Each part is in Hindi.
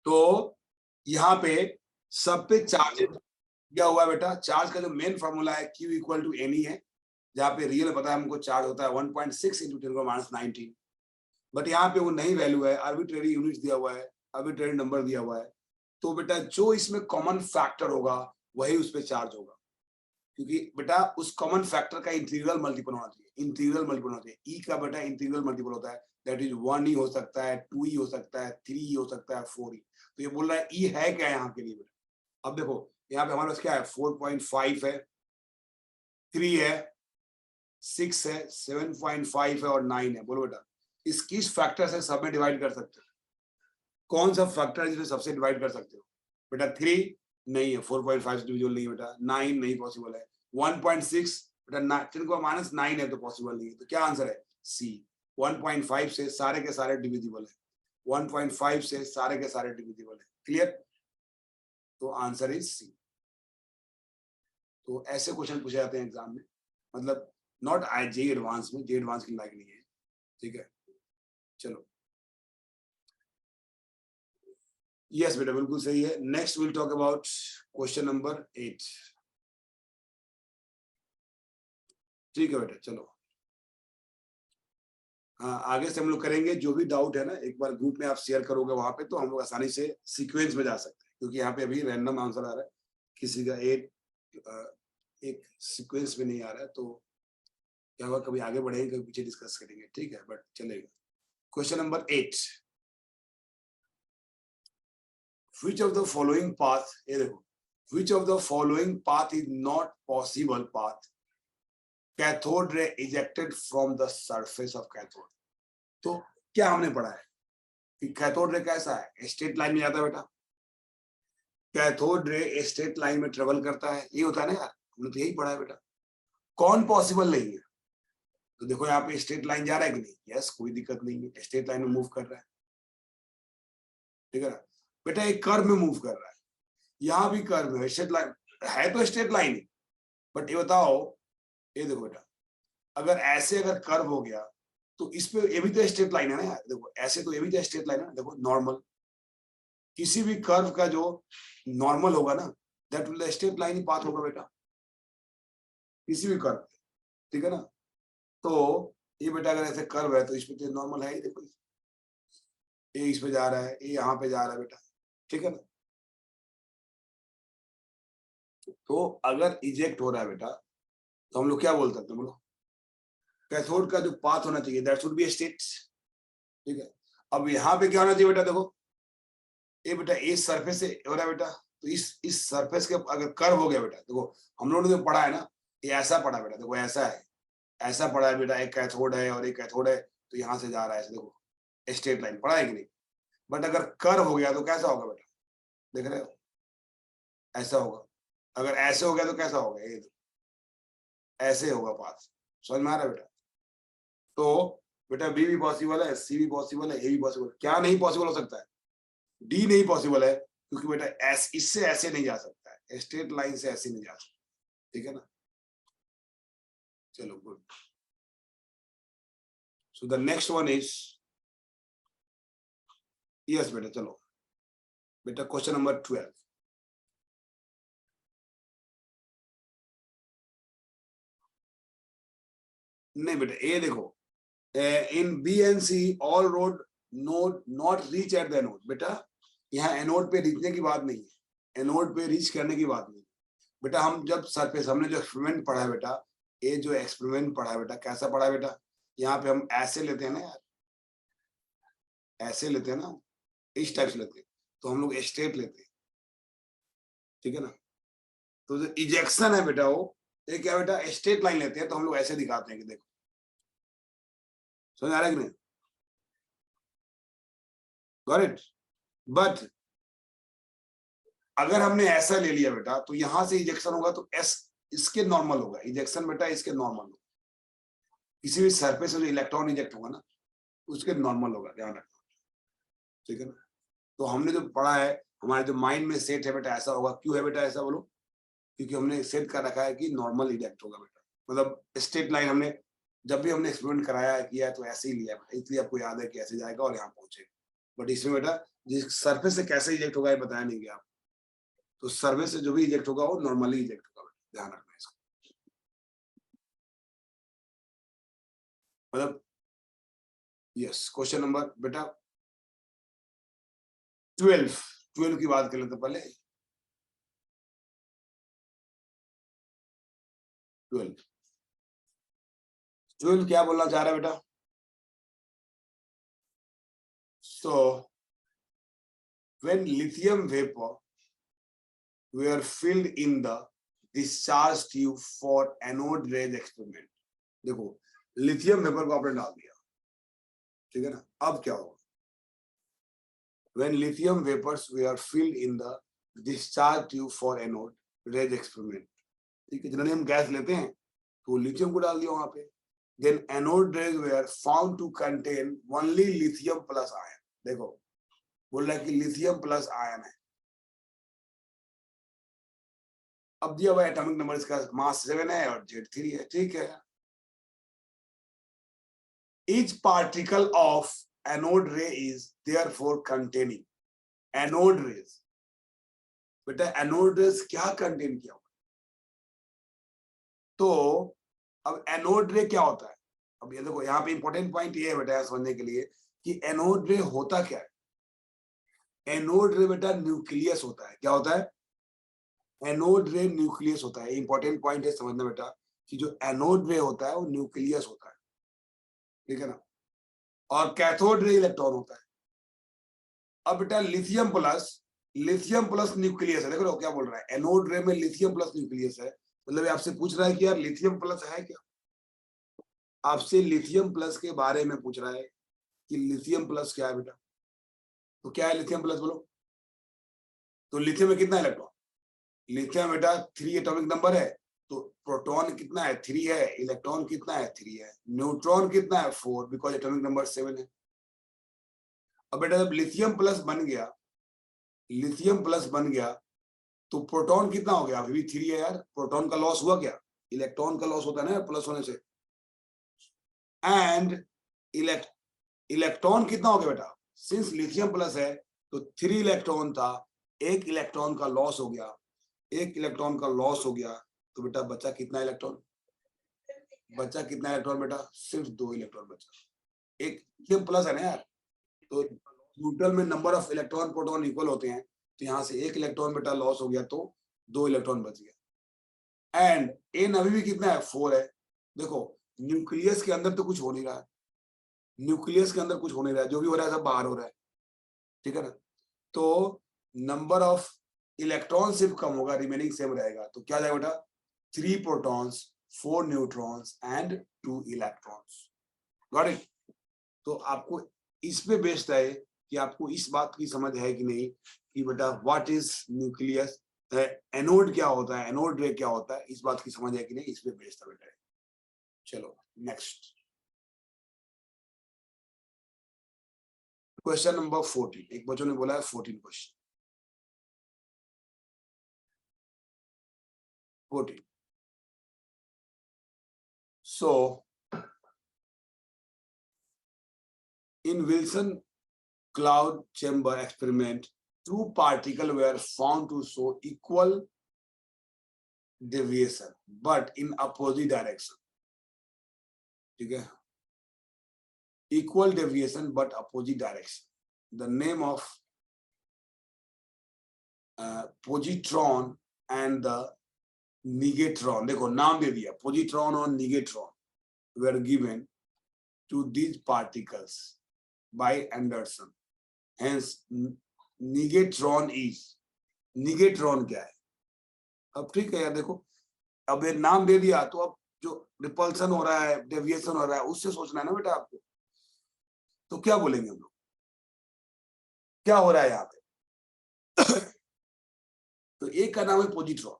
तो यहाँ पे सब पे चार्जेस क्या हुआ बेटा, चार्ज का जो मेन फॉर्मूला है Q इक्वल टू एन है, जहाँ पे रियल पता है हमको चार्ज होता है 1.6 इंटू 10⁻19, बट यहाँ पे वो नहीं वैल्यू है, आर्बिट्रेरी यूनिट दिया हुआ है, आर्बिट्रेरी नंबर दिया हुआ है। तो बेटा जो इसमें कॉमन फैक्टर होगा वही उस पर चार्ज होगा, क्योंकि बेटा उस कॉमन फैक्टर का इंटीग्रल मल्टीपल होना चाहिए, इंटीग्रल मल्टीपल होना चाहिए। ई का बेटा इंटीग्रल मल्टीपल होता है, दैट इज 1 ही हो सकता है, 2 ही हो सकता है, 3 ही हो सकता है, 4 ही। तो ये बोल रहा है ई है क्या यहाँ के लिए बेटा। अब देखो यहाँ पे हमारे पास क्या है, 4.5 है, 3 है, 6 है, 7.5 है और 9 है। बोलो बेटा इस किस फैक्टर से सब में डिवाइड कर सकते हो, कौन सा फैक्टर है जिसे सबसे डिवाइड कर सकते हो बेटा। 3 नहीं है, 4.5 से डिविजिबल नहीं है बेटा, 9 नहीं पॉसिबल है, 1.6 बेटा 10⁻9 है तो पॉसिबल नहीं है। तो क्या आंसर है, सी। 1.5 से सारे के सारे डिविजिबल है, 1.5 से सारे के सारे डिविजिबल है। क्लियर, तो आंसर इज सी। तो ऐसे क्वेश्चन पूछे जाते हैं एग्जाम में, मतलब नॉट आई जे एडवांस में, जे एडवांस की लायक नहीं है, ठीक है। चलो यस बेटा बिल्कुल सही है। Next will talk about question number 8, ठीक है बेटा। चलो हाँ, आगे से हम लोग करेंगे। जो भी डाउट है ना एक बार ग्रुप में आप शेयर करोगे वहां पे, तो हम लोग आसानी से सीक्वेंस में जा सकते हैं, क्योंकि यहाँ पे अभी रैंडम आंसर आ रहा है, किसी का एक सीक्वेंस में नहीं आ रहा है। तो क्या होगा, कभी आगे बढ़ेंगे कभी पीछे डिस्कस करेंगे, ठीक है, बट चलेगा। Question number 8, which of the following path, ये देखो, which of the following path is not possible path cathode ray ejected from the surface of cathode। तो क्या हमने पढ़ा है कि कैथोड रे कैसा है, स्ट्रेट लाइन में जाता है बेटा, कैथोड रे स्ट्रेट लाइन में ट्रेवल करता है, ये होता है ना यार, हमने तो यही पढ़ा है बेटा। कौन पॉसिबल नहीं है, तो देखो यहाँ पे स्ट्रेट लाइन जा रहा है कि नहीं, यस कोई दिक्कत नहीं है, स्ट्रेट लाइन में मूव कर रहा है, ठीक है ना बेटा। एक कर्व में मूव कर रहा है, यहाँ भी कर्व है, स्ट्रेट लाइन है तो स्ट्रेट लाइन है, बट ये बताओ, ये देखो बेटा, अगर ऐसे अगर कर्व हो गया तो इस पे ये भी तो स्ट्रेट लाइन है ना यार, देखो ऐसे तो ये भी तो स्ट्रेट लाइन है ना, देखो नॉर्मल, किसी भी कर्व का जो नॉर्मल होगा ना, that will straight line he path होगा बेटा, किसी भी कर्व, ठीक है ना। तो ये बेटा अगर ऐसे कर्व है तो इस पे तो नॉर्मल है ही, देखो ये इस पे जा रहा है, ये यहाँ पे जा रहा है बेटा, ठीक है ना। तो अगर इजेक्ट हो रहा है बेटा तो हम लोग क्या बोल सकते हैं, बोलो, कैथोड का जो पाथ होना चाहिए दैट शुड बी स्ट्रेट, ठीक है। अब यहाँ पे क्या होना चाहिए बेटा, देखो ये बेटा इस सरफेस से हो रहा है बेटा, तो इस सरफेस के अगर कर्व हो गया बेटा, देखो हम लोगों ने जो पढ़ा है ना, ये ऐसा पढ़ा बेटा, देखो ऐसा है, ऐसा पढ़ा है बेटा, एक कैथोड है और एक कैथोड है, तो यहाँ से जा रहा है ऐसे, देखो स्ट्रेट लाइन पढ़ा है कि नहीं। बट अगर कर्व हो गया तो कैसा होगा बेटा, देख रहे हो, ऐसा होगा। अगर ऐसे हो गया तो कैसा होगा, ये ऐसे होगा पाथ, समझ में आ रहा है बेटा। तो बेटा बी भी पॉसिबल है, सी भी पॉसिबल है, ए भी पॉसिबल है, क्या नहीं पॉसिबल हो सकता है, डी नहीं पॉसिबल है, क्योंकि बेटा इससे ऐसे नहीं जा सकता है, स्ट्रेट लाइन से ऐसे नहीं जा सकता, ठीक है ना। चलो good. So the next one is, yes बेटा, चलो बेटा क्वेश्चन नंबर 12, नहीं बेटा ये देखो, in B and C all road node not reach at the anode, बेटा यहाँ एनोड पे रीचने की बात नहीं है, एनोड पे रीच करने की बात नहीं बेटा। हम जब सरफेस, हमने जो एक्सपेरिमेंट पढ़ा है बेटा, ये जो एक्सपेरिमेंट पढ़ा है बेटा, कैसा पढ़ा है बेटा, यहाँ पे हम ऐसे लेते हैं ना यार, ऐसे लेते हैं ना, इस टाइप से लेते हैं, तो हम लोग स्ट्रेट लेते हैं, ठीक है ना। तो जो इजेक्शन है बेटा, वो ये क्या बेटा, स्ट्रेट लाइन लेते हैं, तो हम लोग ऐसे दिखाते हैं कि देखो, समझ आ रहा है कि नहीं, गॉट इट। बट अगर हमने ऐसा ले लिया बेटा, तो यहां से इजेक्शन होगा तो एस इसके नॉर्मल होगा, इजेक्शन बेटा इसके नॉर्मल होगा, किसी भी सरफेस से जो इलेक्ट्रॉन इजेक्ट होगा ना उसके नॉर्मल होगा, ध्यान रखना, ठीक है ना। तो हमने जो पढ़ा है, हमारे जो माइंड में सेट है बेटा, ऐसा होगा। क्यों है बेटा ऐसा, बोलो, क्योंकि हमने सेट कर रखा है कि नॉर्मल इजेक्ट होगा बेटा, मतलब स्ट्रेट लाइन हमने जब भी हमने एक्सपेरिमेंट कराया किया है तो ऐसे ही लिया है, इसलिए आपको याद है कि ऐसे जाएगा और यहाँ पहुंचेगा, बट इसमें बेटा जिस सरफेस से कैसे इजेक्ट होगा ये बताया नहीं गया। तो सरफेस से जो भी इजेक्ट होगा वो नॉर्मली इजेक्ट होगा, ध्यान रखना इसको। मतलब यस, क्वेश्चन नंबर बेटा 12 की बात कर लेते पहले। 12 क्या बोलना चाह रहा है बेटा? So when lithium vapor were filled in the discharge tube for anode rays experiment, देखो लिथियम वेपर को आपने डाल दिया, ठीक है ना, अब क्या होगा? When lithium vapors were filled in the discharge tube for anode rays experiment, ठीक है, जिन्होंने हम गैस लेते हैं तो लिथियम को डाल दिया वहां पे। Then anode rays were found to contain only lithium plus ion। देखो बोल रहा है कि लिथियम प्लस आयन है। अब दिया हुआ एटॉमिक नंबर इसका मास 7 है और Z3 है, ठीक है। Each particle of anode ray is therefore containing anode rays। बेटा एनोड रेज क्या कंटेन किया होगा? तो अब एनोड रे क्या होता है? अब ये देखो यहाँ पे इंपॉर्टेंट पॉइंट ये है बेटा समझने के लिए कि एनोड रे होता क्या है। एनोड रे बेटा न्यूक्लियस होता है। क्या होता है? एनोड रे न्यूक्लियस होता है। इंपॉर्टेंट पॉइंट है समझना बेटा कि जो एनोड रे होता है वो न्यूक्लियस होता है, ठीक है ना, और कैथोड रे इलेक्ट्रॉन होता है। अब बेटा लिथियम प्लस न्यूक्लियस है। देखो लो क्या बोल रहा है, एनोड रे में लिथियम प्लस न्यूक्लियस है। मतलब आपसे पूछ रहा है कि यार लिथियम प्लस है क्या? आपसे लिथियम प्लस के बारे में पूछ रहा है कि लिथियम प्लस क्या है बेटा। तो क्या है लिथियम प्लस बोलो? तो लिथियम में कितना इलेक्ट्रॉन? लिथियम बेटा 3 एटॉमिक नंबर है। तो प्रोटॉन कितना है? 3 है। इलेक्ट्रॉन कितना है? 3 है। न्यूट्रॉन कितना है? 4, बिकॉज एटॉमिक नंबर 7 है। अब बेटा जब लिथियम प्लस बन गया तो प्रोटॉन कितना हो गया? अभी भी 3 है यार। प्रोटॉन का लॉस हुआ क्या? इलेक्ट्रॉन का लॉस होता है ना प्लस होने से। एंड इलेक्ट्रॉन कितना हो गया बेटा? सिंस लिथियम प्लस है तो 3 इलेक्ट्रॉन था, 1 इलेक्ट्रॉन का लॉस हो गया। 1 इलेक्ट्रॉन का लॉस हो गया तो बेटा बचा कितना इलेक्ट्रॉन? बचा कितना इलेक्ट्रॉन बेटा? सिर्फ 2 इलेक्ट्रॉन बचा। एक लिथियम प्लस है ना यार, तो न्यूट्रल में number of electron proton equal होते हैं। तो यहाँ से 1 इलेक्ट्रॉन बेटा लॉस हो गया तो 2 इलेक्ट्रॉन बच गया। एंड एन अभी भी कितना है? 4 है। देखो न्यूक्लियस के अंदर तो कुछ हो नहीं रहा है, न्यूक्लियस के अंदर कुछ हो नहीं रहा है, जो भी हो रहा है सब बाहर हो रहा है, ठीक है ना। तो नंबर ऑफ इलेक्ट्रॉन सिर्फ कम होगा, रिमेनिंग सेम रहेगा। तो क्या जाएगा बेटा? 3 protons, 4 neutrons and 2 electrons. Got it? तो आपको इस पे बेस्ड है कि आपको इस बात की समझ है कि नहीं कि बेटा व्हाट इज न्यूक्लियस, एनोड क्या होता है, एनोड रे क्या होता है, इस बात की समझ है कि नहीं, इस पे बेस्ड है बेटा। चलो नेक्स्ट क्वेश्चन नंबर 14। एक बच्चों ने बोला है 14 question. 14। So in Wilson cloud chamber experiment, 2 particles were found to show equal deviation but in opposite direction, ठीक है, equal deviation but opposite direction. The name of positron and the negatron, देखो नाम दे दिया, positron और negatron were given to these particles by Anderson. Hence negatron is, negatron क्या है? अब ठीक है यार, देखो अब ये नाम दे दिया तो अब जो रिपल्सन हो रहा है, डेविएशन हो रहा है, उससे सोचना है ना बेटा आपको। तो क्या बोलेंगे हम लोग, क्या हो रहा है यहाँ पे? तो एक का नाम है positron.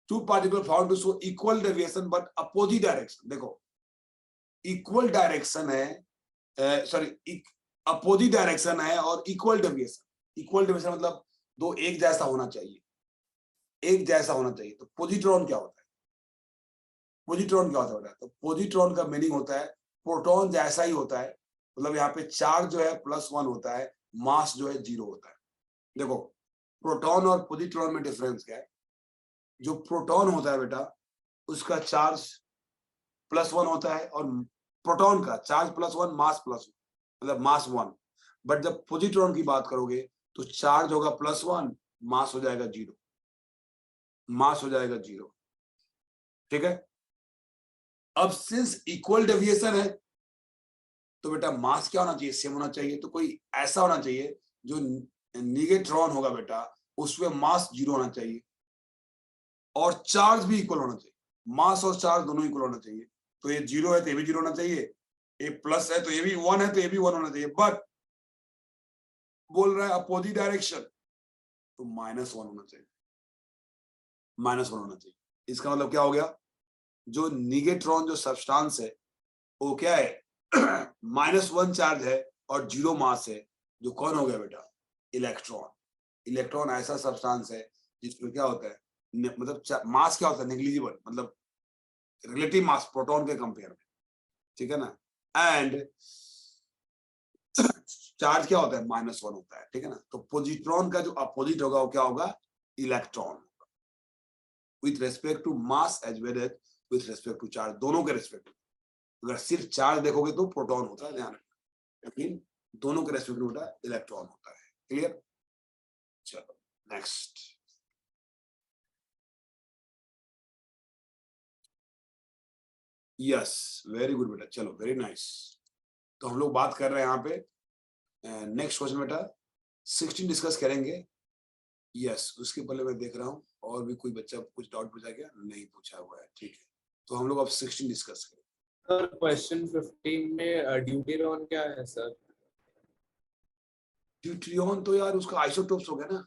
2 particle found to show equal deviation but opposite direction. देखो इक्वल डायरेक्शन है, सॉरी अपोजिट डायरेक्शन है और इक्वल डेविएशन। इक्वल डेविएशन मतलब दो एक जैसा होना चाहिए, एक जैसा होना चाहिए। तो पोजिट्रॉन क्या होता है? पोजिट्रॉन क्या होता है? तो पोजिट्रॉन का मीनिंग होता है प्रोटॉन जैसा ही होता है मतलब यहाँ पे चार्ज जो है +1 होता है, मास जो है 0 होता है। देखो प्रोटॉन और पॉजिट्रॉन में डिफरेंस क्या है? जो प्रोटॉन होता है बेटा उसका चार्ज +1 होता है और प्रोटॉन का चार्ज +1 मास +1 मतलब मास 1। बट जब पॉजिट्रॉन की बात करोगे तो चार्ज होगा +1 मास हो जाएगा 0, मास हो जाएगा 0। ठीक है। अब सिंस इक्वल डेविएशन है तो बेटा मास क्या होना चाहिए? सेम होना चाहिए। तो कोई ऐसा होना चाहिए जो निगेट्रॉन होगा बेटा उसमें मास 0 होना चाहिए और चार्ज भी इक्वल होना चाहिए। मास और चार्ज दोनों इक्वल होना चाहिए। तो ये 0 है तो ये भी 0 होना चाहिए, ये प्लस है तो ये भी 1 है तो ये भी 1 होना चाहिए। बट बोल रहा है अपोजिट डायरेक्शन तो -1 होना चाहिए, -1 होना चाहिए। इसका मतलब क्या हो गया? जो निगेट्रॉन जो सब्सटेंस है वो क्या है? -1 चार्ज है और 0 मास है। जो कौन हो गया बेटा? इलेक्ट्रॉन। इलेक्ट्रॉन ऐसा सब्सटेंस है जिसमें क्या होता है मतलब मास क्या होता है? नेग्लिजिबल, मतलब रिलेटिव मास प्रोटॉन के कंपेयर में। ठीक है ना। एंड चार्ज क्या होता है? -1 होता है। ठीक है ना। तो पॉजिट्रॉन का जो अपोजिट होगा वो क्या होगा? Electron. With respect to mass as well as with respect to charge, दोनों के रेस्पेक्ट। अगर सिर्फ चार्ज देखोगे तो प्रोटॉन होता है, ध्यान रखना। लेकिन दोनों के रेस्पेक्ट में होता है इलेक्ट्रॉन होता है। क्लियर? चलो नेक्स्ट। यस, वेरी गुड बेटा, चलो वेरी नाइस। तो हम लोग बात कर रहे हैं यहाँ पे नेक्स्ट क्वेश्चन बेटा 16 डिस्कस करेंगे। यस, उसके पहले मैं देख रहा हूँ और भी कोई बच्चा कुछ डाउट पूछा क्या? नहीं पूछा हुआ है। ठीक है, तो हम लोग अब 16 डिस्कस करें। सर क्वेश्चन 15 में ड्यूटेरॉन क्या है सर? ड्यूट्रियन तो यार उसका आइसोटोप्स हो गया ना।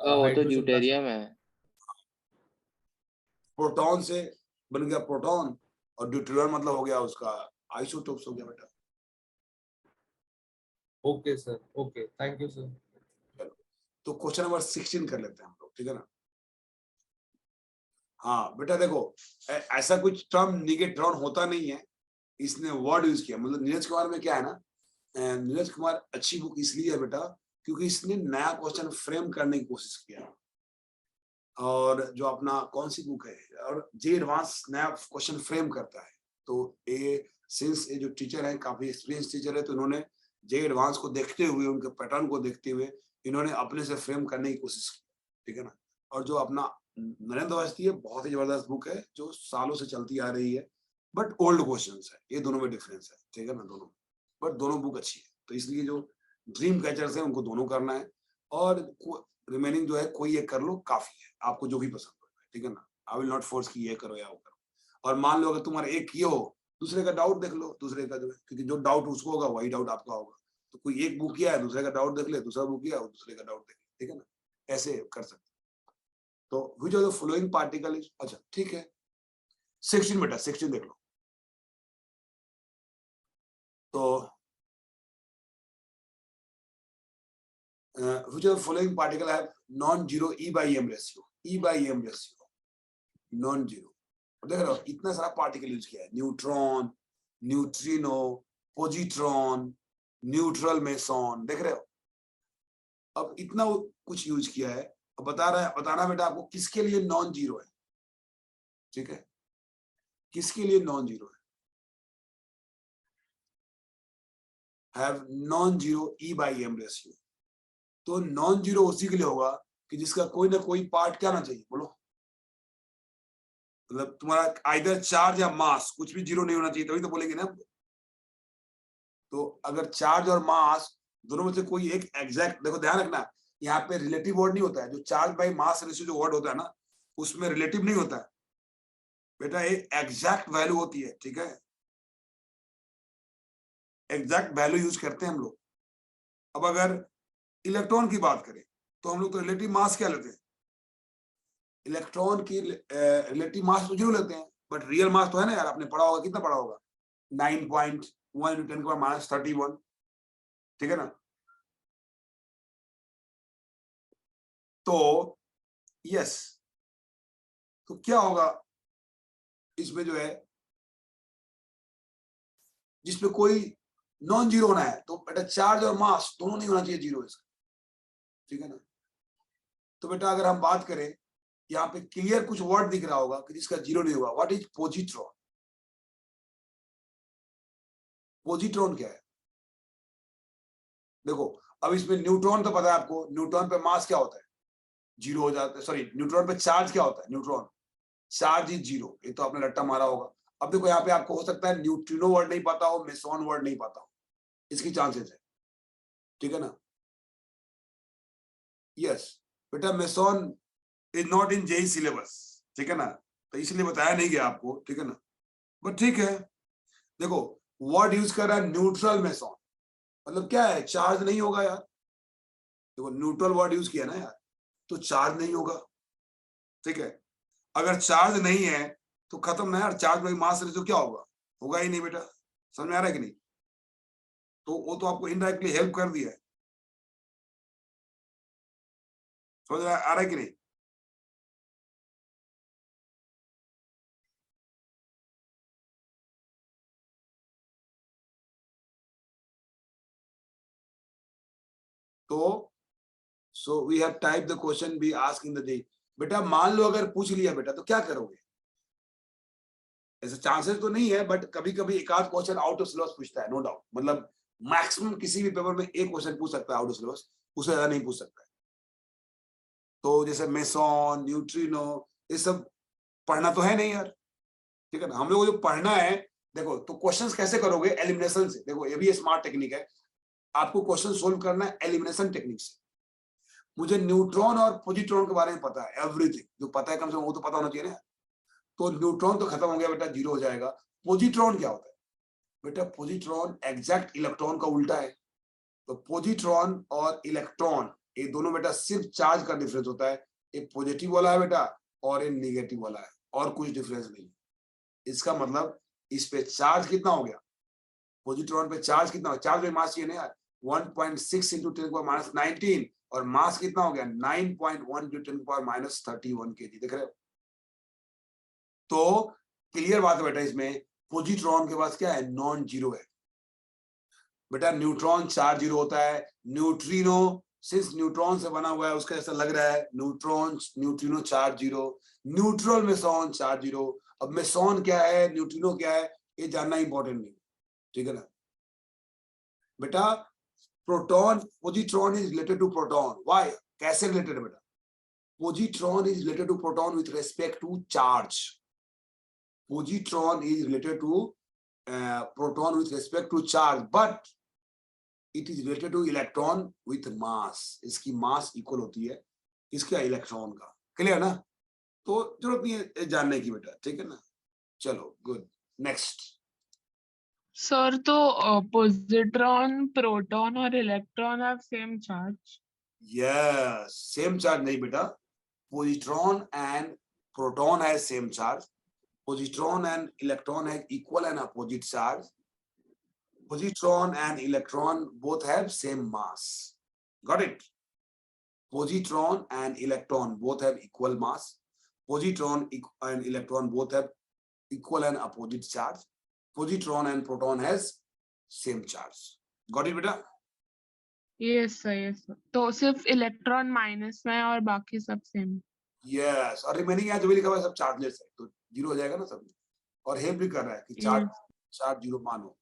वो तो हाइड्रोजन ड्यूटेरियम है। प्रोटॉन से बन गया प्रोटॉन और ड्यूट्रियन मतलब हो गया उसका आइसोटोप्स हो गया बेटा। Okay sir, okay, thank you sir. चलो, तो क्वेश्चन नंबर 16 कर लेते हैं हम लोग। ठीक है ना। हाँ बेटा देखो, ऐसा कुछ टर्म निगेट्रॉन होता नहीं है, इसने वर्ड यूज किया। मतलब नीरज कुमार में क्या है ना, नीरज कुमार अच्छी बुक इसलिए है बेटा क्योंकि इसने नया क्वेश्चन फ्रेम करने की कोशिश किया। और जो अपना कौन सी बुक है, और जे एडवांस नया क्वेश्चन फ्रेम करता है। तो ये सिंस ये जो टीचर है काफी एक्सपीरियंस टीचर है, तो इन्होंने जे एडवांस को देखते हुए, उनके पैटर्न को देखते हुए इन्होंने अपने से फ्रेम करने की कोशिश की। ठीक है ना। और जो अपना नरेंद्र अवस्थी है, बहुत ही जबरदस्त बुक है जो सालों से चलती आ रही है, बट ओल्ड क्वेश्चन है। ये दोनों में डिफरेंस है। ठीक है ना, दोनों, बट दोनों बुक अच्छी है। तो इसलिए जो ड्रीम कैचर्स है उनको दोनों करना है, और रिमेनिंग जो है कोई एक कर लो काफी है, आपको जो भी पसंद हो। ठीक है ना। आई विल नॉट फोर्स कि ये करो या वो करो। और मान लो अगर तुम्हारा एक किए हो, दूसरे का डाउट देख लो, दूसरे का जो है, क्योंकि जो डाउट उसको होगा वही डाउट आपका होगा। तो कोई एक बुक किया है, दूसरे का डाउट देख ले, दूसरा बुक किया है, दूसरे का डाउट देख ले। ठीक है ना, ऐसे कर सकते। तो which of the following particle is, अच्छा ठीक है 16 बेटा 16 देख लो। तो which of the following particle have non-zero E by M ratio? E by M ratio, non-zero। देख रहे हो इतना सारा पार्टिकल यूज किया है, neutron, neutrino, positron, neutral meson. देख रहे हो, अब इतना कुछ यूज किया है। अब बताना बेटा आपको किसके लिए नॉन जीरो है। ठीक है, किसके लिए नॉन जीरो है? Have non zero E by M ratio. तो नॉन जीरो उसी के लिए होगा कि जिसका कोई ना कोई पार्ट क्या ना चाहिए, बोलो। मतलब तुम्हारा आइदर चार्ज या मास कुछ भी जीरो नहीं होना चाहिए, तभी तो बोलेंगे ना। तो अगर चार्ज और मास दोनों में से कोई एक एग्जैक्ट, देखो ध्यान रखना, यहाँ पे रिलेटिव वर्ड नहीं होता है। जो चार्ज बाई मास रेशियो जो वर्ड होता है ना, उसमें रिलेटिव नहीं होता है बेटा, एक एग्जैक्ट वैल्यू होती है। ठीक है, एग्जैक्ट वैल्यू यूज करते हैं हम लोग। अब अगर इलेक्ट्रॉन की बात करें तो हम लोग तो रिलेटिव मास क्या लेते हैं? इलेक्ट्रॉन की रिलेटिव मास तो जीरो लेते हैं, बट रियल मास तो है ना यार, आपने पढ़ा होगा, कितना पढ़ा होगा? 9.1 × 10⁻31। ठीक है ना। तो यस, तो क्या होगा इसमें जो है जिसपे कोई नॉन जीरो होना है, तो बेटा चार्ज और मास दोनों नहीं होना चाहिए जीरो इसका, ठीक है ना। तो बेटा अगर हम बात करें, यहाँ पे क्लियर कुछ वर्ड दिख रहा होगा कि जिसका जीरो नहीं होगा। What is positron? पॉजिट्रॉन क्या है? देखो, अब इसमें न्यूट्रॉन तो पता है आपको, न्यूट्रॉन पे मास क्या होता है, जीरो हो जाता है। सॉरी, न्यूट्रॉन पे चार्ज क्या होता है, न्यूट्रॉन चार्ज इज जीरो, ये तो आपने रट्टा मारा होगा। अब देखो यहाँ पे आपको हो सकता है न्यूट्रिनो वर्ड नहीं पता हो, मेसॉन वर्ड नहीं पता हो, इसकी चांसेस है, ठीक है ना। यस बेटा, meson is not in JEE syllabus, ठीक है ना, तो इसलिए बताया नहीं गया आपको, ठीक है ना। बट ठीक है, देखो वर्ड यूज कर रहा है न्यूट्रल मेसॉन, मतलब क्या है, चार्ज नहीं होगा यार। देखो न्यूट्रल वर्ड यूज किया ना यार, तो चार्ज नहीं होगा, ठीक है। अगर चार्ज नहीं है तो खत्म ना यार, चार्ज में मास तो क्या होगा, होगा ही नहीं बेटा। समझ में आ रहा है कि नहीं? तो वो तो आपको इनडायरेक्टली हेल्प कर दिया है, समझ आ रहा है कि नहीं? तो so we have type the question be ask in the day. बेटा मान लो अगर पूछ लिया बेटा, तो क्या करोगे? ऐसे चांसेस तो नहीं है, बट कभी कभी एक आध क्वेश्चन आउट ऑफ सिलेबस पूछता है, नो डाउट। मतलब मैक्सिमम किसी भी पेपर में एक क्वेश्चन पूछ सकता है आउट ऑफ सिलेबस, उससे ज्यादा नहीं पूछ सकता है। तो जैसे मेसॉन, न्यूट्रिनो, ये सब पढ़ना तो है नहीं यार, ठीक है ना। हम लोग को जो पढ़ना है, देखो तो क्वेश्चंस कैसे करोगे, एलिमिनेशन से। देखो ये भी स्मार्ट टेक्निक है, आपको क्वेश्चन सोल्व करना है एलिमिनेशन टेक्निक से। मुझे न्यूट्रॉन और पॉजिट्रॉन के बारे में पता है, एवरीथिंग जो पता है कम से कम वो तो पता होना चाहिए ना। तो न्यूट्रॉन तो खत्म हो गया बेटा, जीरो हो जाएगा। पॉजिट्रॉन क्या होता है बेटा? पॉजिट्रॉन एग्जैक्ट इलेक्ट्रॉन का उल्टा है। तो पॉजिट्रॉन और इलेक्ट्रॉन ये दोनों बेटा सिर्फ चार्ज का डिफरेंस होता है, एक पॉजिटिव वाला है बेटा और एक निगेटिव वाला है, और कुछ डिफरेंस नहीं। इसका मतलब इस पे चार्ज कितना हो गया, पॉजिट्रॉन पे चार्ज कितना हो, चार्ज में मास चाहिए ना यार, 1.6 इंटू 10⁻19, और मास कितना हो गया 9.1 इंटू 10⁻31 kg, देख रहे हो। तो क्लियर बात है बेटा, इसमें पॉजिट्रॉन के पास क्या है, नॉन जीरो है बेटा। न्यूट्रॉन चार्ज जीरो होता है, न्यूट्रिनो सिंस न्यूट्रॉन से बना हुआ है उसका ऐसा लग रहा है, neutron neutrino charge zero, neutral meson charge zero. अब मेसॉन क्या है, न्यूट्रिनो क्या है, ये जानना इंपॉर्टेंट नहीं, ठीक है ना बेटा। Proton, positron is related to proton, why, कैसे रिलेटेड है बेटा? Positron is related to proton with respect to charge. positron is related to proton with respect to charge, but it is related to electron with mass. इसकी mass equal होती है इसका इलेक्ट्रॉन का, क्लियर ना। तो जरूरत नहीं है जानने की बेटा, ठीक है ना। चलो गुड, नेक्स्ट। सर तो पॉजिट्रॉन, प्रोटॉन और electron have same charge? Yes, same charge नहीं बेटा, positron and proton has same charge, positron and electron have equal and opposite charge, positron and electron both have same mass, got it? Positron and electron both have equal mass, positron and electron both have equal and opposite charge, positron and proton has same charge, got it beta? Yes sir, yes sir. तो सिर्फ इलेक्ट्रॉन माइनस में है और बाकी सब सेम? यस, और रिमेनिंग यहाँ जो भी लिखा हुआ है सब चार्जलेस है, तो जीरो हो जाएगा ना सब। और हेल्प भी कर रहा है कि चार्ज जीरो मानो।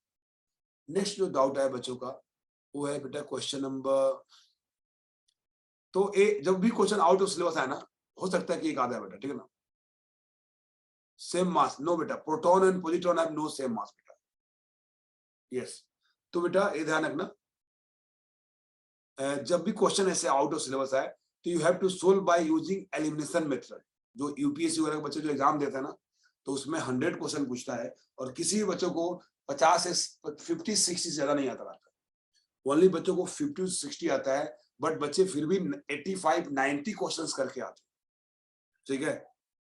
नेक्स्ट जो डाउट है बच्चों का वो है बेटा क्वेश्चन नंबर, तो जब भी क्वेश्चन आउट ऑफ सिलेबस है ना, हो सकता है कि एक आधा है बेटा, ठीक है ना। सेम मास, नो बेटा, proton and positron have no same mass बेटा, यस। तो बेटा ये ध्यान रखना, जब भी क्वेश्चन ऐसे आउट ऑफ सिलेबस है तो you have to solve by using elimination method. जो यूपीएससी वगैरह के बच्चे जो एग्जाम देते हैं ना, तो उसमें 100 क्वेश्चन पूछता है, और किसी भी बच्चों को 50 से 50-60 से ज्यादा नहीं आता, ओनली बच्चों को 50-60 आता है, बट बच्चे फिर भी 85-90 क्वेश्चंस करके आते हैं, ठीक है।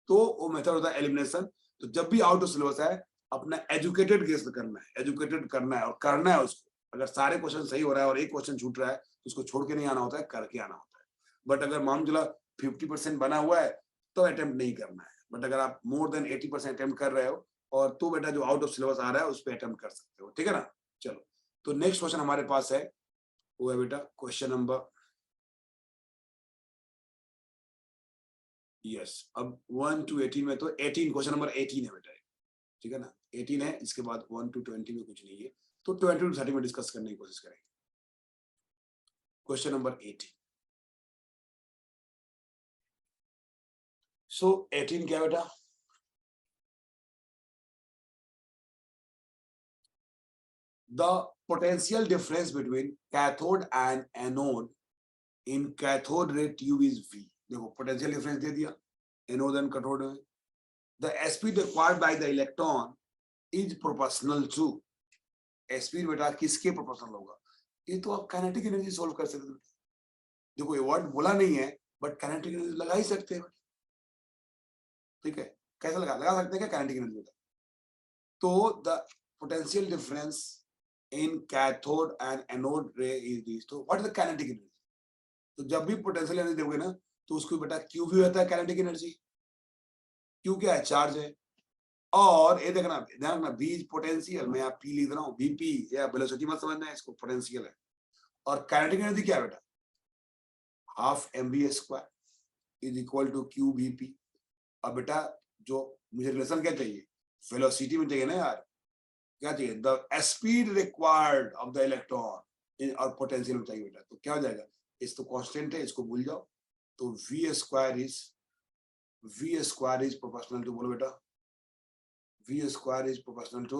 तो वो मेथड होता है एलिमिनेशन। तो जब भी आउट ऑफ सिलेबस है, अपना एजुकेटेड गेस करना है, एजुकेटेड करना है और करना है उसको। अगर सारे क्वेश्चन सही हो रहा है और एक क्वेश्चन छूट रहा है तो उसको छोड़ के नहीं आना होता है, करके आना होता है। बट अगर मान चला 50% बना हुआ है तो अटेम्प्ट नहीं करना है, बट अगर आप मोर देन 80% अटेम्प्ट कर रहे हो और तो बेटा जो आउट ऑफ सिलेबस आ रहा है उस पर अटेम्प्ट कर सकते हो, ठीक है ना। चलो तो नेक्स्ट क्वेश्चन हमारे पास है, वो है बेटा क्वेश्चन नंबर यस, अब 1 to 18 में तो 18 क्वेश्चन नंबर 18 है बेटा, ठीक है ना, 18 है, इसके बाद 1 to 20 में कुछ नहीं है, तो 20 to 30 में डिस्कस करने की कोशिश करेंगे। क्वेश्चन नंबर 18, सो 18 क्या बेटा, the potential difference between cathode and anode in cathode ray tube is V। देखो पोटेंशियल डिफरेंस दे दिया एनोड एंड कैथोड में। The speed required by the electron is proportional to, speed बेटा किसके प्रोपोर्शनल होगा, ये तो आप काइनेटिक एनर्जी सोल्व कर सकते हो। देखो ये वर्ड बोला नहीं है बट काइनेटिक एनर्जी लगा ही सकते हैं, ठीक है, कैसे लगा सकते हैं क्या काइनेटिक एनर्जी। तो the potential difference in cathode and anode रे इज दिस, तो what is the kinetic energy. तो जब भी पोटेंशियल एनर्जी देखोगे ना तो उसको बेटा क्यू भी होता है काइनेटिक एनर्जी, क्यू क्या है, चार्ज है, और ये देखना ध्यान रखना बी पोटेंशियल, मैं आप पी लिख रहा हूँ, बीपी या वेलोसिटी मत समझना है इसको, पोटेंशियल है। और काइनेटिक एनर्जी क्या है बेटा, half mv² is equal to Q BP. अब बेटा जो मुझे रिलेशन क्या चाहिए, वेलोसिटी में चाहिए ना यार, क्या चाहिए, the speed required of the electron, और पोटेंशियल में चाहिए बेटा, तो क्या हो जाएगा, इस तो कांस्टेंट है, इसको भूल जाओ, तो v² इज प्रोपोर्शनल टू, बोलो बेटा v² is proportional to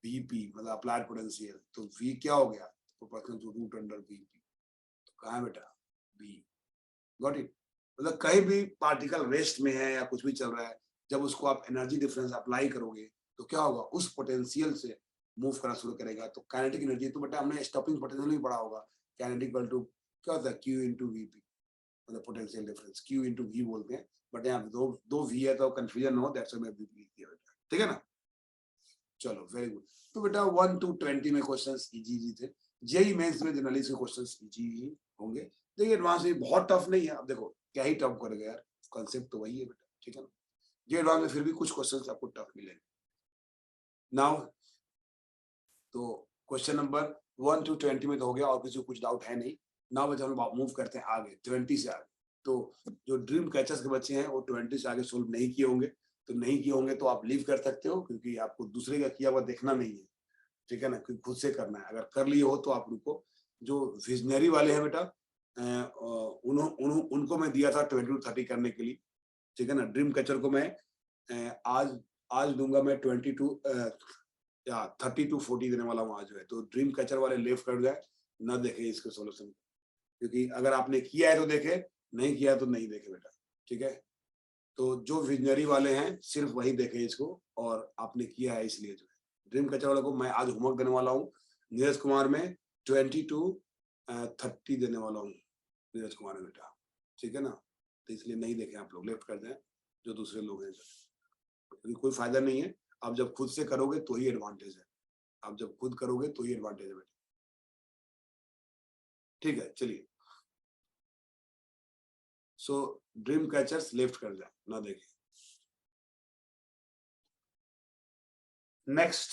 vp, मतलब अप्लाइड पोटेंशियल, तो v क्या हो गया, प्रोपोर्शनल टू √vp, तो कहाँ है बेटा b, गॉट इट। मतलब कहीं भी पार्टिकल रेस्ट में है या कुछ भी चल रहा है, जब उसको आप एनर्जी डिफरेंस अप्लाई करोगे तो क्या होगा, उस पोटेंशियल से मूव करना शुरू करेगा, तो काइनेटिक एनर्जी, तो बेटा हमने स्टॉपिंग पोटेंशियल भी पढ़ा होगा, काइनेटिक इक्वल टू क्या होता है, q into vp, मतलब potential difference q into v बोलते हैं, बट यहाँ दो v है तो कंफ्यूजन हो, दैट्स व्हाई मैं vp लिख दिया बेटा, ठीक है ना। चलो वेरी गुड, तो बेटा 1 to 20 में क्वेश्चंस इजी थे, जेई मेंस में जनरली से क्वेश्चंस इजी ही होंगे, देखिए एडवांस में बहुत टफ नहीं है, अब देखो क्या ही टफ करेगा यार, कॉन्सेप्ट तो वही है बेटा, ठीक है ना। जे एडवांस में फिर भी कुछ क्वेश्चंस आपको टफ मिलेंगे। नाउ तो क्वेश्चन नंबर 1 to 20 में तो हो गया, और किसी को कुछ डाउट है नहीं। नाउ बच्चे हम मूव करते हैं आगे 20 से आगे, तो जो ड्रीम कैचर्स के बच्चे हैं वो 20 से आगे सोल्व नहीं किए होंगे, तो नहीं किए होंगे तो आप लीव कर सकते हो, क्योंकि आपको दूसरे का किया हुआ देखना नहीं है, ठीक है ना, क्योंकि खुद से करना है। अगर कर लिए हो तो आप रुको, जो विजनरी वाले हैं बेटा उनको मैं दिया था 20 to 30 करने के लिए, ठीक है ना। ड्रीम कैचर को मैं आज दूंगा मैं 30 to 40 देने वाला हूँ आज जो है, तो ड्रीम कैचर वाले लेफ्ट कर जाए, ना देखे इसके सोल्यूशन, क्योंकि अगर आपने किया है तो देखे, नहीं किया तो नहीं देखे बेटा, ठीक है। तो जो विजनरी वाले हैं सिर्फ वही देखे इसको, और आपने किया है इसलिए जो है, ड्रीम कैचर वाले को मैं आज होमवर्क देने वाला हूँ, नीरज कुमार में 20 to 30 देने वाला हूँ नीरज कुमार में बेटा, ठीक है ना। तो इसलिए नहीं देखे आप लोग, लेफ्ट कर दें जो दूसरे लोग हैं, क्योंकि कोई फायदा नहीं है, आप जब खुद से करोगे तो ही एडवांटेज है, आप जब खुद करोगे तो ही एडवांटेज है बेटा, ठीक है। चलिए सो ड्रीम कैचर्स लेफ्ट कर जाए, ना देखें। नेक्स्ट,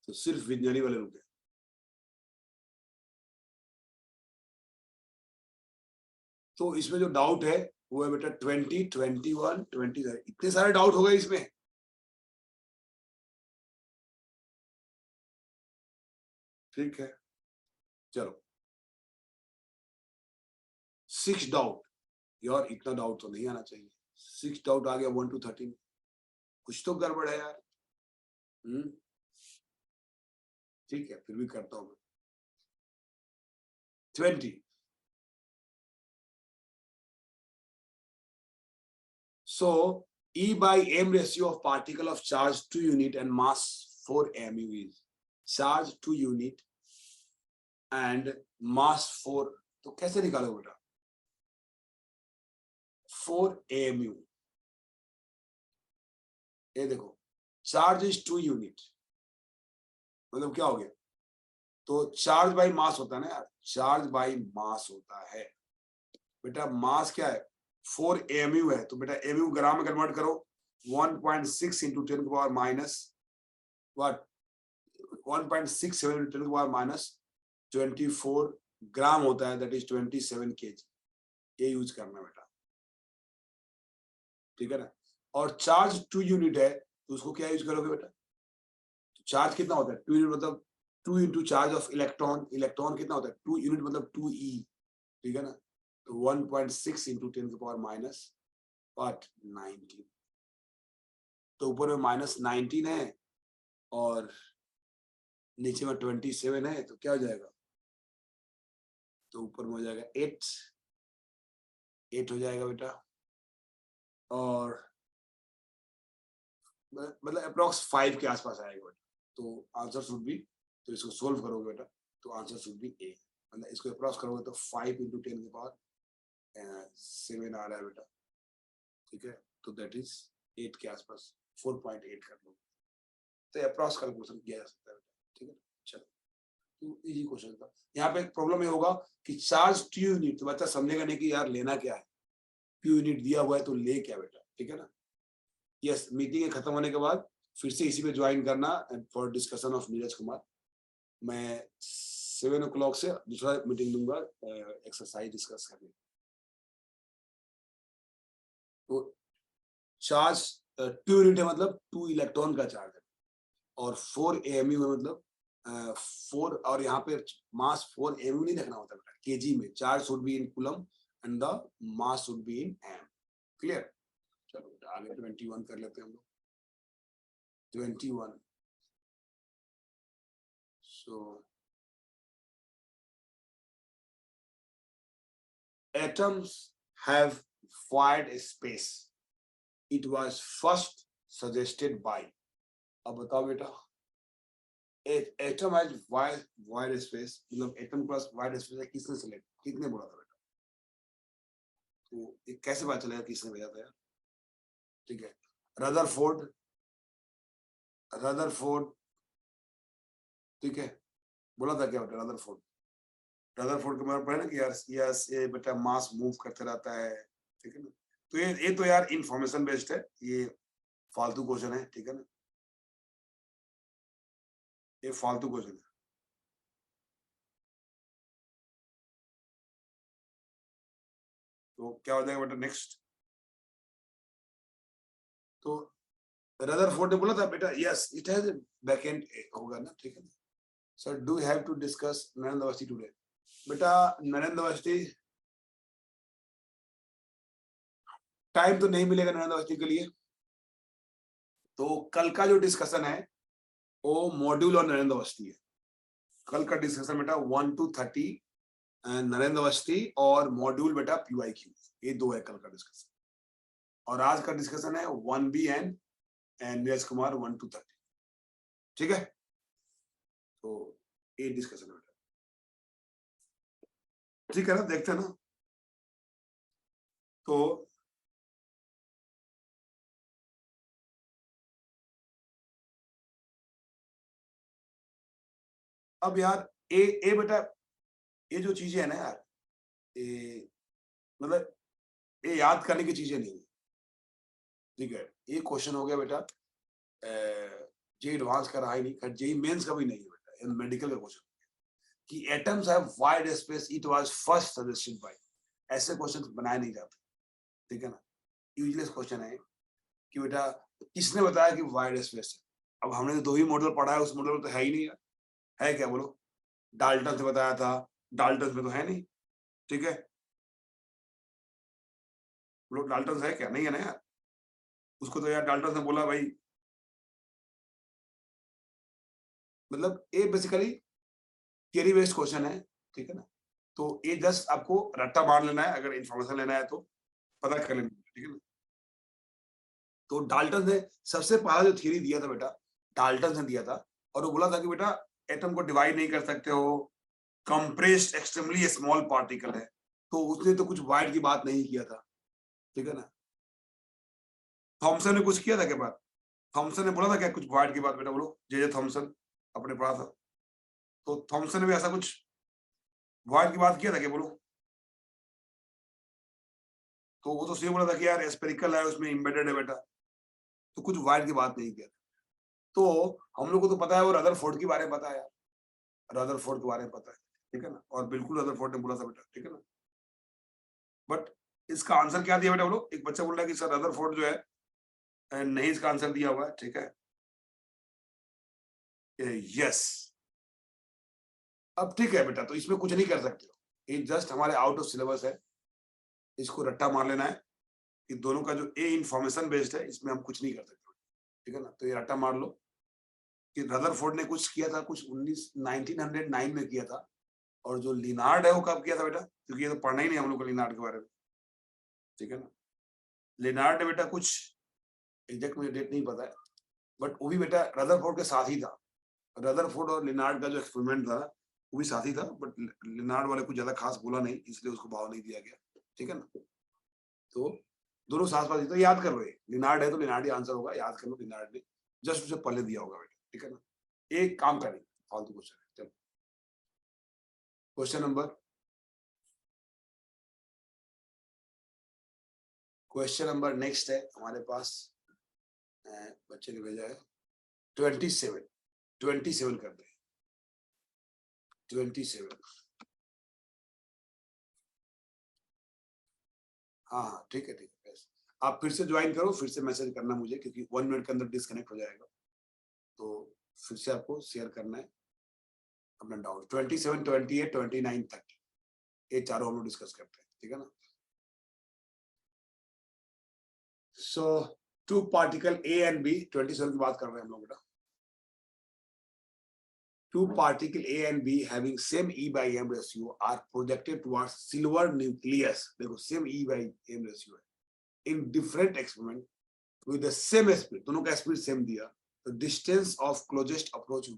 तो सिर्फ विज्ञानी वाले रुके, तो इसमें जो डाउट है वो है बेटा 20, 21, 20, इतने सारे डाउट हो गए इसमें, ठीक है। चलो 6 डाउट, यार इतना डाउट तो नहीं आना चाहिए, 6 डाउट आ गया 1 to 13, कुछ तो गड़बड़ है यार, ठीक है, फिर भी करता हूं मैं। 20, so E by m ratio of particle of charge 2 unit and mass 4 mu is charge 2 unit and mass 4, तो कैसे निकालो बेटा 4 mu, ये देखो चार्ज इज 2 यूनिट, मतलब क्या हो गया, तो चार्ज बाई मास होता है ना यार, चार्ज बाई मास होता है बेटा, मास क्या है 4 AMU है, तो बेटा AMU ग्राम में कन्वर्ट करो, 1.6 into 10 to the power minus what 1.67 into 10 to the power minus 24 ग्राम होता है, दैट इज 27 kg। ये यूज करना बेटा, ठीक है ना। और चार्ज 2 यूनिट है, तो उसको क्या यूज करोगे बेटा, चार्ज कितना होता है 2 यूनिट मतलब 2 into charge of electron, electron कितना होता है 2 यूनिट मतलब 2e, ठीक है ना। तो 1.6 into 10 to the power minus what 19, तो ऊपर में -19 है और नीचे में 27 है, तो क्या हो जाएगा, तो ऊपर में हो जाएगा 8 हो जाएगा बेटा, और मतलब अप्रोक्स 5 के आसपास आएगा बेटा। तो आंसर शुड बी, तो इसको सोल्व करोगे बेटा तो आंसर शुड बी ए, मतलब इसको अप्रोक्स करोगे तो 5 into 10 के पावर 7 आ रहा है बेटा, ठीक है। तो दैट इज 8 के आसपास, 4.8 कर लो, तो अप्रोक्स कैलकुलेशन किया जा सकता है बेटा, ठीक है। चलो, तो इजी क्वेश्चन था। यहाँ पे प्रॉब्लम ये होगा कि चार्ज टू यूनिट, तो बच्चा समझेगा नहीं कि यार लेना क्या है, टू यूनिट दिया हुआ है तो ले क्या बेटा, ठीक है ना। यस, मीटिंग खत्म होने के बाद फिर से इसी पे ज्वाइन करना for discussion of Neeraj Kumar. मैं 7 o'clock से दूसरा मीटिंग दूंगा एक्सरसाइज डिस्कस करने। तो चार्ज 2 यूनिट है मतलब 2 इलेक्ट्रॉन का चार्ज है, और 4 AMU है मतलब 4, और यहाँ पे मास 4 AMU नहीं देखना होता बेटा, केजी में। Charge should be in coulomb and the mass should be in M. Clear. चलो बेटा आगे 21 कर लेते हैं हम लोग। 21, so atoms have wide space. It was first suggested by, अब बताओ बेटा, एटम हैज वाइड स्पेस, मतलब एटम प्लस वाइड स्पेस है, किसने सेलेक्ट, किसने बोला था बेटा, तो ये कैसे पता चलेगा किसने भेजा था यार, ठीक है। रदरफोर्ड, ठीक है, बोला था क्या बेटा रदरफोर्ड, रदरफोर्ड के बारे में पढ़ा ना कि यार यस ये बेटा मास मूव करते रहता है, ठीक है ना। तो ये तो यार इंफॉर्मेशन बेस्ड है, ये फालतू क्वेश्चन है, ठीक है ना, ये फालतू क्वेश्चन है। तो क्या हो जाएगा बेटा नेक्स्ट, तो रदरफोर्ड ने बोला था बेटा यस इट हैज बैकएंड होगा ना, ठीक है ना। Sir do have to discuss Narendra Awasthi today, बेटा नरेंद्र अवस्थी टाइम तो नहीं मिलेगा नरेंद्र अवस्थी के लिए, तो कल का जो डिस्कशन है वो मॉड्यूल और नरेंद्र अवस्थी है। कल का डिस्कशन बेटा 1 to 30 नरेंद्र अवस्थी, और मॉड्यूल बेटा PYQ, ये 2 है कल का डिस्कशन। और आज का डिस्कशन है 1B and Neeraj Kumar 1 to 30, ठीक है। तो ये डिस्कशन है बेटा, ठीक है ना, देखते हैं ना। तो अब यार ए बेटा, ये जो चीजें है ना यार, ये मतलब ये याद करने की चीजें नहीं है, ठीक है। ये क्वेश्चन हो गया बेटा जे एडवांस का रहा ही नहीं, खैर जे मेंस का भी नहीं है बेटा, ये मेडिकल का क्वेश्चन कि atoms have wide space, it was first suggested by, ऐसे क्वेश्चन बनाए नहीं जाते, ठीक है ना। यूजलेस क्वेश्चन है कि बेटा किसने बताया कि वाइड स्पेस है, अब हमने तो 2 ही मॉडल पढ़ा है, उस मॉडल में तो है ही नहीं, है क्या बोलो, डाल्टन से बताया था, डाल्टन में तो है नहीं, ठीक है। बोलो डाल्टन है क्या, नहीं है ना यार, उसको तो यार डाल्टन ने बोला भाई, मतलब ये बेसिकली थियरी बेस्ड क्वेश्चन है, ठीक है ना। तो ये जस्ट आपको रट्टा मार लेना है, अगर इंफॉर्मेशन लेना है तो पता कर लेना, ठीक है ना। तो डाल्टन ने सबसे पहला जो थियरी दिया था बेटा, डाल्टन ने दिया था, और वो बोला था कि बेटा एटम को डिवाइड नहीं कर सकते हो, कंप्रेस्ड एक्सट्रीमली स्मॉल पार्टिकल है, तो उसने तो कुछ वाइड की बात नहीं किया था, ठीक है ना। थॉमसन ने कुछ किया था क्या बात, थॉमसन ने बोला था क्या कुछ वाइड की बात बेटा, बोलो जे थॉमसन, अपने पढ़ा था, तो थॉमसन ने भी ऐसा कुछ वाइड की बात किया था क्या, बोलो। तो वो तो सही बोला था कि यार स्पेरिकल है, उसमें एम्बेडेड है बेटा, तो कुछ वाइड की बात नहीं किया। तो हम लोग को तो पता है, और रदरफोर्ड के बारे में पता है यार, रदरफोर्ड के बारे में पता है, ठीक है ना, और बिल्कुल रदरफोर्ड ने बोला था बेटा, ठीक है ना। बट इसका आंसर क्या दिया बेटा बोलो? एक बच्चा बोल रहा है कि सर रदरफोर्ड जो है नहीं इसका आंसर दिया हुआ है, ठीक है, यस। अब ठीक है बेटा, तो इसमें कुछ नहीं कर सकते हो, ये जस्ट हमारे आउट ऑफ सिलेबस है, इसको रट्टा मार लेना है कि दोनों का जो ए इंफॉर्मेशन बेस्ड है, इसमें हम कुछ नहीं कर सकते, ठीक है ना। तो ये रट्टा मार लो कि रदरफोर्ड ने कुछ किया था, कुछ 1909 में किया था, और जो लिनार्ड है वो कब किया था बेटा, क्योंकि ये तो पढ़ना ही नहीं हम लोग को लिनार्ड के बारे में, ठीक है ना। लिनार्ड ने बेटा कुछ एग्जैक्ट मुझे डेट नहीं पता है, बट वो भी बेटा रदरफोर्ड के साथ ही था। रदरफोर्ड और लिनार्ड का जो एक्सपेरिमेंट था वो भी साथ ही था, बट लिनार्ड वाले कुछ ज्यादा खास बोला नहीं, इसलिए उसको भाव नहीं दिया गया, ठीक है ना। तो दोनों साथ साथ, तो याद कर लो, लिनार्ड है तो लिनार्ड ही आंसर होगा, याद कर लो, लिनार्ड ने जस्ट उसे पहले दिया होगा बेटा, ठीक है ना। एक काम करें, फालतू क्वेश्चन है, चलो क्वेश्चन नंबर नेक्स्ट है हमारे पास, बच्चे ने भेजा है 27 कर दे, 27। हाँ ठीक है, ठीक है, आप फिर से ज्वाइन करो, फिर से मैसेज करना मुझे, क्योंकि 1 मिनट के अंदर डिस्कनेक्ट हो जाएगा, तो फिर से आपको शेयर करना है अपना डाउट। 27, 28, 29, 30 ये चारों हम लोग डिस्कस करते हैं, ठीक है ना। So two particle A and B, 27 की बात कर रहे हैं हम लोग बेटा। Two particles A and B having same E by M ratio are projected towards silver nucleus. देखो same E by M ratio है in different experiment with the same speed, दोनों का speed same दिया, the distance of closest approach